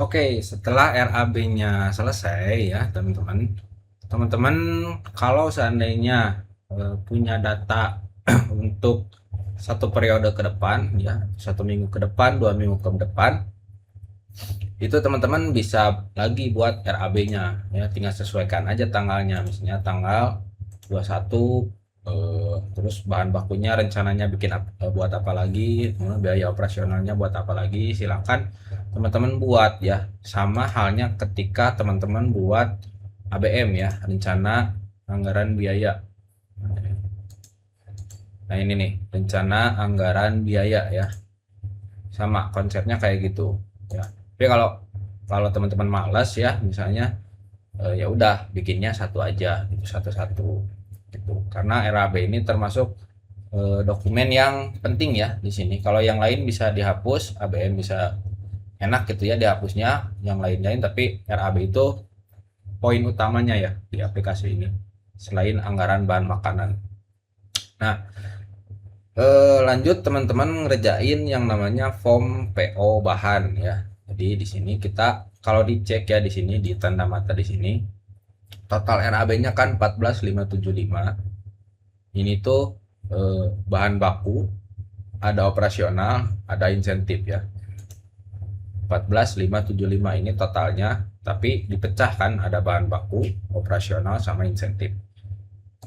Oke, setelah RAB-nya selesai ya, teman-teman. Teman-teman kalau seandainya punya data untuk satu periode ke depan ya, 1 minggu ke depan, 2 minggu ke depan, itu teman-teman bisa lagi buat RAB-nya ya, tinggal sesuaikan aja tanggalnya, misalnya tanggal 21, terus bahan bakunya rencananya buat apa lagi, biaya operasionalnya buat apa lagi, silakan teman-teman buat ya. Sama halnya ketika teman-teman buat ABM ya, rencana anggaran biaya. Nah ini nih, rencana anggaran biaya ya, sama konsepnya kayak gitu ya. Tapi kalau kalau teman-teman malas ya, misalnya ya udah bikinnya satu aja gitu, satu-satu gitu, karena RAB ini termasuk dokumen yang penting ya di sini. Kalau yang lain bisa dihapus, ABM bisa enak gitu ya dihapusnya, yang lain-lain, tapi RAB itu poin utamanya ya di aplikasi ini selain anggaran bahan makanan. Nah, lanjut teman-teman ngerjain yang namanya form PO bahan ya. Jadi di sini kita kalau dicek ya, di sini di tanda mata di sini total RAB-nya kan 14.575. Ini tuh bahan baku, ada operasional, ada insentif ya. 14.575 ini totalnya, tapi dipecahkan ada bahan baku, operasional sama insentif.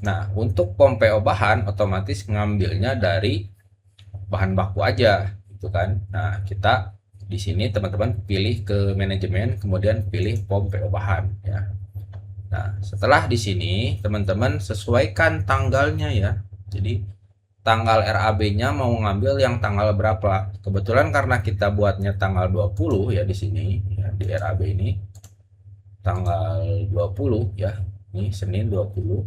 Nah, untuk pom PO bahan otomatis ngambilnya dari bahan baku aja gitu kan. Nah, kita di sini teman-teman pilih ke manajemen, kemudian pilih pom PO bahan ya. Nah, setelah di sini teman-teman sesuaikan tanggalnya ya. Jadi tanggal RAB-nya mau ngambil yang tanggal berapa. Kebetulan karena kita buatnya tanggal 20 ya di sini ya, di RAB ini tanggal 20 ya. Ini Senin 20.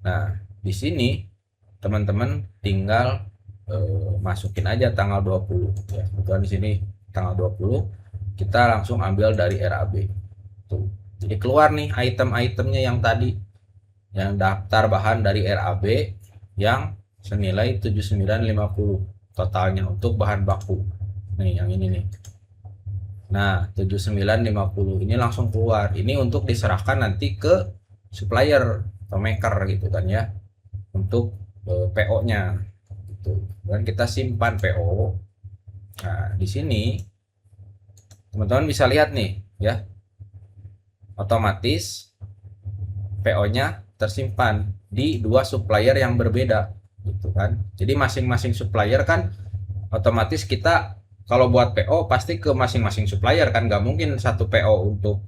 Nah, di sini teman-teman tinggal masukin aja tanggal 20 ya. Kebetulan di sini tanggal 20, kita langsung ambil dari RAB. Tuh. Jadi keluar nih item-itemnya yang tadi, yang daftar bahan dari RAB yang senilai 7950 totalnya untuk bahan baku. Nih yang ini nih. Nah, 7950 ini langsung keluar. Ini untuk diserahkan nanti ke supplier atau maker gitu kan ya, untuk PO-nya gitu. Dan kita simpan PO. Nah, di sini teman-teman bisa lihat nih ya, otomatis PO-nya tersimpan di dua supplier yang berbeda gitu kan. Jadi masing-masing supplier kan otomatis kita kalau buat PO pasti ke masing-masing supplier kan, nggak mungkin satu PO untuk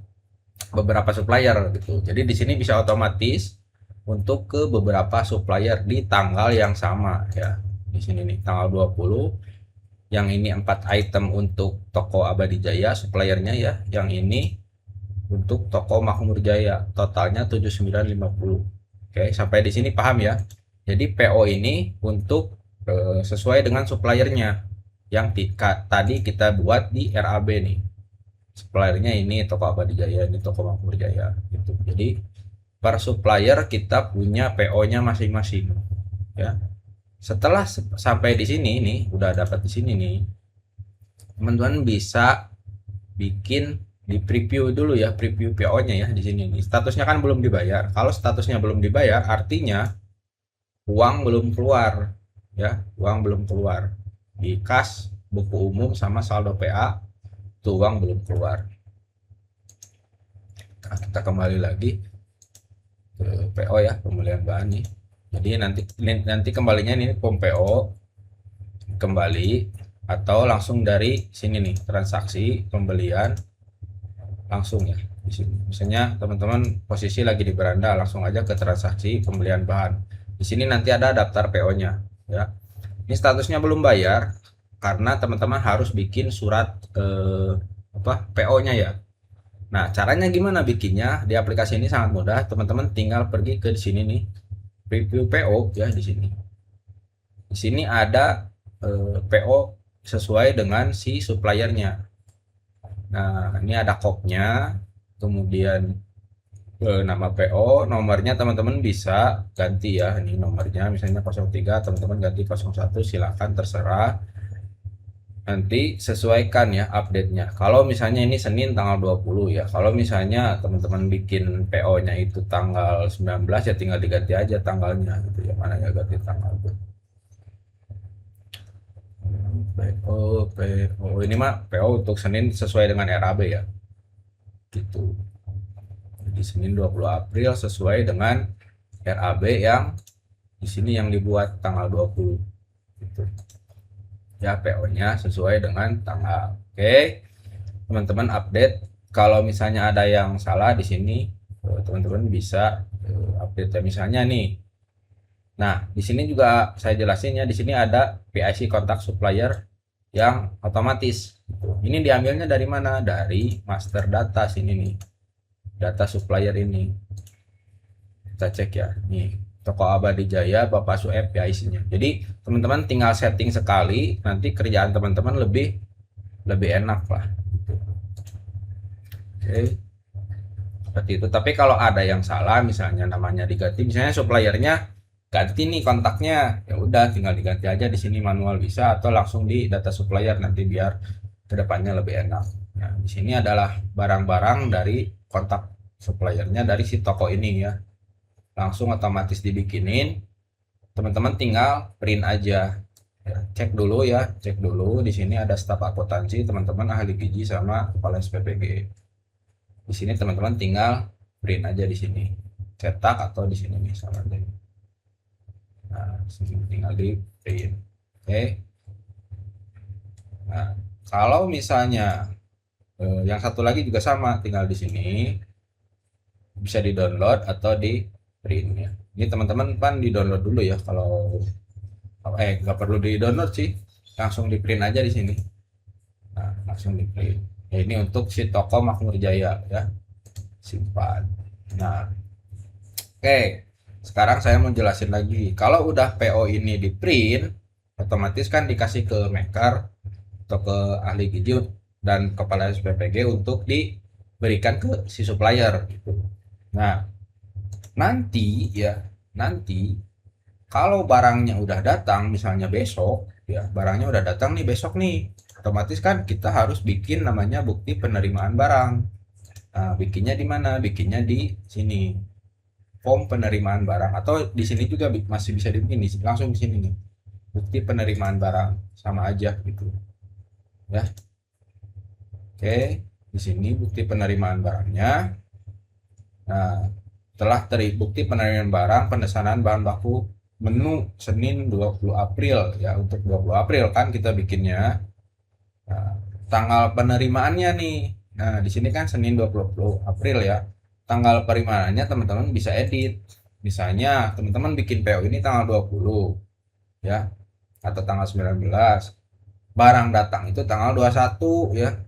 beberapa supplier gitu. Jadi di sini bisa otomatis untuk ke beberapa supplier di tanggal yang sama ya. Di sini nih tanggal 20, yang ini 4 item untuk toko Abadi Jaya suppliernya ya. Yang ini untuk toko Makmur Jaya, totalnya 7950. Oke, sampai di sini paham ya. Jadi PO ini untuk sesuai dengan suppliernya yang tadi kita buat di RAB nih. Suppliernya ini toko Abadi Jaya, ini toko Makmur Jaya gitu. Jadi per supplier kita punya PO-nya masing-masing ya. Setelah sampai di sini nih, udah dapat di sini nih, teman-teman bisa bikin di preview dulu ya, preview PO-nya ya di sini nih. Statusnya kan belum dibayar. Kalau statusnya belum dibayar, artinya uang belum keluar ya, uang belum keluar. Di kas, buku umum sama saldo PA itu uang belum keluar. Nah, kita kembali lagi ke PO ya, pemulihan bahan nih. Jadi nanti kembalinya ini pom PO kembali, atau langsung dari sini nih, transaksi pembelian langsung ya di sini. Misalnya teman-teman posisi lagi di beranda, langsung aja ke transaksi pembelian bahan. Di sini nanti ada daftar PO-nya ya. Ini statusnya belum bayar karena teman-teman harus bikin surat PO-nya ya. Nah, caranya gimana bikinnya? Di aplikasi ini sangat mudah. Teman-teman tinggal pergi ke sini nih, preview PO ya di sini. Di sini ada PO sesuai dengan si suppliernya. Nah, ini ada kopnya, kemudian nama PO, nomornya teman-teman bisa ganti ya. Ini nomornya misalnya 03, teman-teman ganti 01, silakan terserah. nanti sesuaikan ya update-nya. Kalau misalnya ini Senin tanggal 20 ya. Kalau misalnya teman-teman bikin PO-nya itu tanggal 19 ya tinggal diganti aja tanggalnya gitu ya. Mana ya ganti tanggal tuh. PO ini mah PO untuk Senin sesuai dengan RAB ya. Gitu. Jadi Senin 20 April sesuai dengan RAB yang di sini yang dibuat tanggal 20 gitu. Ya PO-nya sesuai dengan tanggal. Oke, teman-teman update. Kalau misalnya ada yang salah di sini, teman-teman bisa update ya. Misalnya nih, nah di sini juga saya jelasin ya. Di sini ada PIC kontak supplier yang otomatis. Ini diambilnya dari mana? Dari master data sini nih, data supplier ini. Kita cek ya. Nih, Toko Abadi Jaya Bapak Sueb PIC-nya. Jadi teman-teman tinggal setting sekali, nanti kerjaan teman-teman lebih lebih enak lah. Oke, seperti itu. Tapi kalau ada yang salah, misalnya namanya diganti, misalnya suppliernya ganti nih kontaknya, ya udah tinggal diganti aja di sini manual bisa atau langsung di data supplier nanti biar kedepannya lebih enak. Nah, di sini adalah barang-barang dari kontak suppliernya dari si toko ini ya, langsung otomatis dibikinin. Teman-teman tinggal print aja. Ya, cek dulu ya, cek dulu di sini ada staf akuntansi, teman-teman ahli gizi sama kepala SPPG. Di sini teman-teman tinggal print aja di sini, cetak atau di sini misalnya. Nah, di sini tinggal di print. Oke. Nah, kalau misalnya yang satu lagi juga sama, tinggal di sini bisa di download atau di print ya. Ini teman-teman kan di download dulu ya. Kalau nggak perlu di download sih, langsung di print aja di sini. Nah, langsung di print. Ya, ini untuk si toko Makmur Jaya ya, simpan. Nah, oke, sekarang saya mau jelasin lagi. Kalau udah PO ini di print, otomatis kan dikasih ke maker atau ke ahli gizi dan kepala SPPG untuk diberikan ke si supplier gitu. Nah, nanti ya, nanti kalau barangnya udah datang, misalnya besok, ya barangnya udah datang nih besok nih, otomatis kan kita harus bikin namanya bukti penerimaan barang. Nah, bikinnya di mana? Bikinnya di sini, form penerimaan barang, atau di sini juga masih bisa dibikin langsung di sini nih, bukti penerimaan barang, sama aja gitu ya. Oke, di sini bukti penerimaan barangnya. Nah, telah terbukti penerimaan barang pemesanan bahan baku menu Senin 20 April ya, untuk 20 April kan kita bikinnya. Nah, tanggal penerimaannya nih. Nah, di sini kan Senin 20 April ya. Tanggal penerimaannya teman-teman bisa edit. Misalnya teman-teman bikin PO ini tanggal 20 ya, atau tanggal 19. Barang datang itu tanggal 21 ya.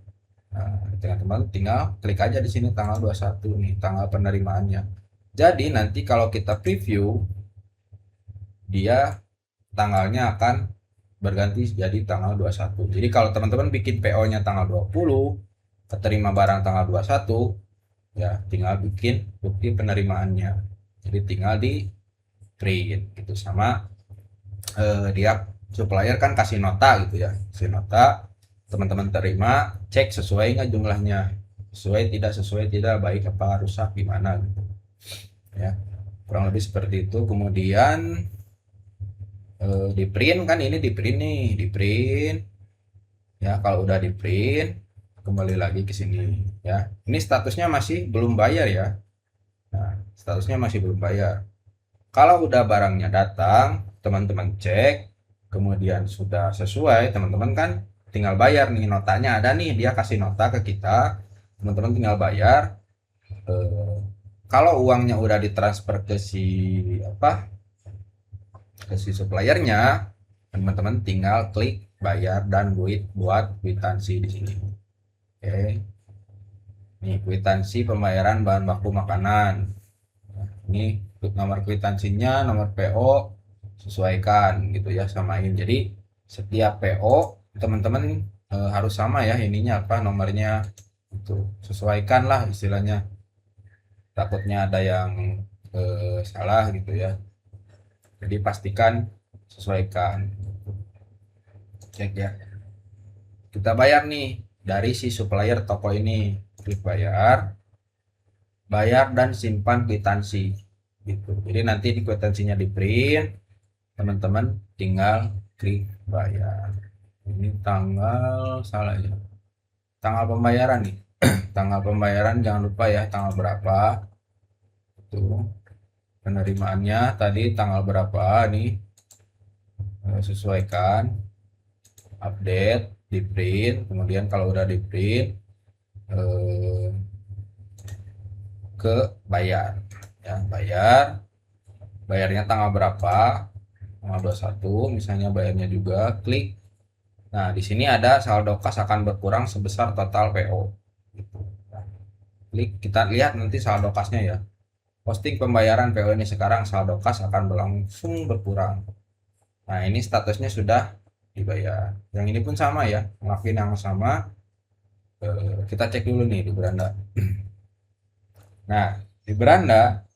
Nah, teman-teman tinggal klik aja di sini tanggal 21 nih, tanggal penerimaannya. Jadi nanti kalau kita preview, dia tanggalnya akan berganti jadi tanggal 21. Jadi kalau teman-teman bikin PO-nya tanggal 20, keterima barang tanggal 21, ya tinggal bikin bukti penerimaannya. Jadi tinggal di print gitu, sama dia supplier kan kasih nota gitu ya. Kasih nota, teman-teman terima, cek sesuai nggak jumlahnya. Sesuai tidak, baik apa rusak gimana gitu. Ya. Kurang lebih seperti itu. Kemudian di print kan, ini di print nih, di print ya. Kalau udah di print, kembali lagi ke sini ya. Ini statusnya masih belum bayar ya. Nah, statusnya masih belum bayar. Kalau udah barangnya datang, teman-teman cek, kemudian sudah sesuai, teman-teman kan tinggal bayar nih, notanya ada nih, dia kasih nota ke kita, teman-teman tinggal bayar. Kalau uangnya udah ditransfer ke si apa, ke si suppliernya, teman-teman tinggal klik bayar dan buat kwitansi di sini. Oke, nih kwitansi pembayaran bahan baku makanan. Ini nomor kwitansinya, nomor PO sesuaikan gitu ya, samain. Jadi setiap PO teman-teman harus sama ya, ininya apa nomornya itu, sesuaikan lah istilahnya, takutnya ada yang salah gitu ya. Jadi pastikan sesuaikan, cek ya. kita bayar nih dari si supplier toko ini. Klik bayar, bayar dan simpan kwitansi gitu. Jadi nanti di kwitansinya di print, teman-teman tinggal klik bayar. Ini tanggal salah ya, tanggal pembayaran nih. Tanggal pembayaran jangan lupa ya, tanggal berapa itu. Penerimaannya tadi tanggal berapa nih, sesuaikan, update, di print. Kemudian kalau udah di print, ke bayar ya, bayarnya tanggal berapa, tanggal 21 misalnya, bayarnya juga klik. Nah di sini ada saldo kas akan berkurang sebesar total PO gitu. Nah, klik, kita lihat nanti saldo kasnya ya. Posting pembayaran PO ini sekarang, saldo kas akan berlangsung berkurang. Nah ini statusnya sudah dibayar. Yang ini pun sama ya, ngelakuin yang sama. Kita cek dulu nih di beranda. Nah di beranda,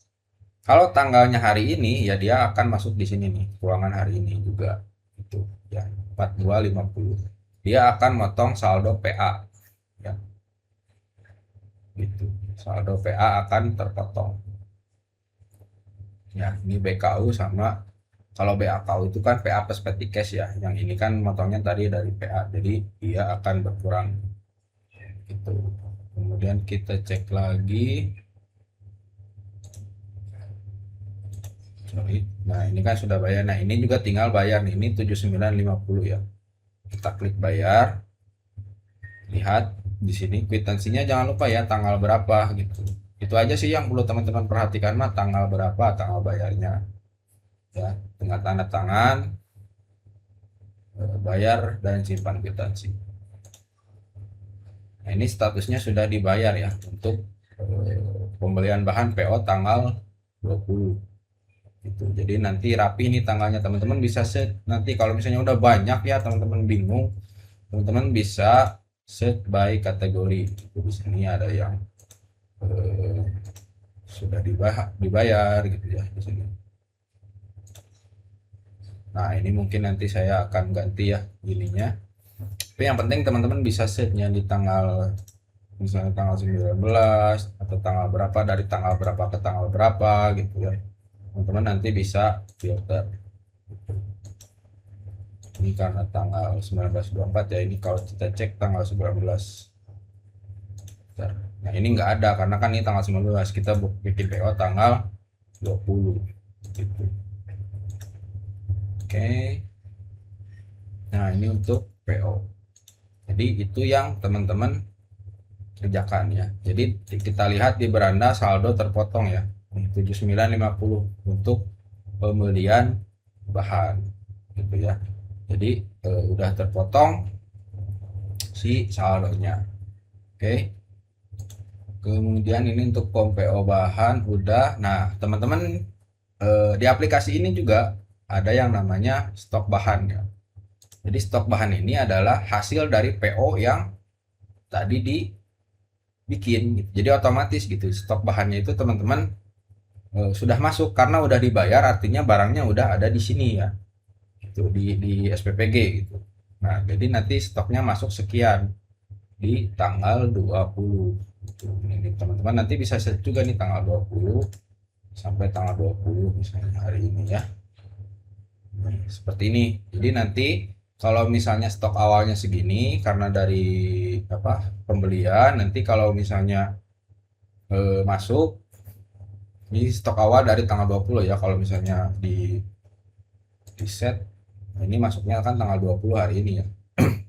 kalau tanggalnya hari ini ya dia akan masuk di sini nih, keuangan hari ini juga itu ya, 4250. Dia akan motong saldo PA ya. Gitu. Saldo PA akan terpotong. Ya, ini BKU sama, kalau BAKU itu kan PA plus petty cash ya. Yang ini kan motongnya tadi dari PA. Jadi dia akan berkurang. Gitu. Kemudian kita cek lagi. Sorry. Nah, ini kan sudah bayar. Nah, ini juga tinggal bayar nih. Ini 7950 ya. Kita klik bayar. Lihat di sini kwitansinya, jangan lupa ya tanggal berapa gitu. Itu aja sih yang perlu teman-teman perhatikan mah, tanggal berapa, tanggal bayarnya. Ya, dengan tanda tangan, bayar dan simpan kwitansi. Nah, ini statusnya sudah dibayar ya untuk pembelian bahan PO tanggal 20 gitu. Jadi nanti rapi nih tanggalnya, teman-teman bisa set. Nanti kalau misalnya udah banyak ya teman-teman bingung, teman-teman bisa set by kategori. Di sini ada yang sudah dibayar gitu ya di sini. Nah ini mungkin nanti saya akan ganti ya ininya. Tapi yang penting teman-teman bisa setnya di tanggal, misalnya tanggal 19 atau tanggal berapa, dari tanggal berapa ke tanggal berapa gitu ya. Teman-teman nanti bisa filter. Ini karena tanggal 1924 ya, ini kalau kita cek tanggal 19. Nah ini nggak ada karena kan ini tanggal 19, kita bikin PO tanggal 20 gitu. Oke. Nah ini untuk PO. Jadi itu yang teman-teman kerjakan ya. Jadi kita lihat di beranda saldo terpotong ya, 7950 untuk pembelian bahan gitu ya. Jadi udah terpotong si saldonya. Oke. Kemudian ini untuk PO bahan udah. Nah teman-teman, di aplikasi ini juga ada yang namanya stok bahan ya. Jadi stok bahan ini adalah hasil dari PO yang tadi dibikin gitu. Jadi otomatis gitu stok bahannya itu teman-teman sudah masuk karena udah dibayar, artinya barangnya udah ada di sini ya. Gitu di SPPG gitu. Nah, jadi nanti stoknya masuk sekian di tanggal 20 gitu. Ini teman-teman nanti bisa set juga nih tanggal 20 sampai tanggal 20 misalnya hari ini ya. Nah, seperti ini. Jadi nanti kalau misalnya stok awalnya segini karena dari pembelian, nanti kalau misalnya masuk ini stok awal dari tanggal 20 ya, kalau misalnya di set, nah ini masuknya kan tanggal 20 hari ini ya.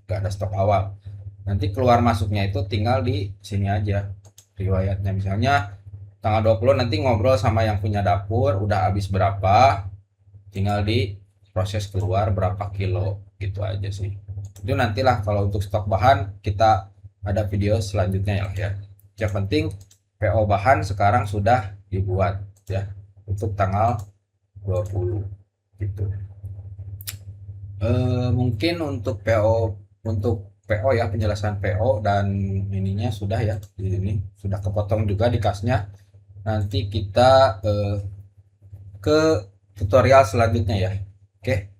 Gak ada stok awal. Nanti keluar masuknya itu tinggal di sini aja riwayatnya, misalnya tanggal 20 nanti ngobrol sama yang punya dapur udah habis berapa, tinggal di proses keluar berapa kilo gitu aja sih. Itu nantilah kalau untuk stok bahan kita ada video selanjutnya ya. Yang penting PO bahan sekarang sudah dibuat ya untuk tanggal 20 gitu. Mungkin untuk PO ya, penjelasan PO dan ininya sudah ya, di sini sudah kepotong juga di kasnya. Nanti kita ke tutorial selanjutnya ya. Oke.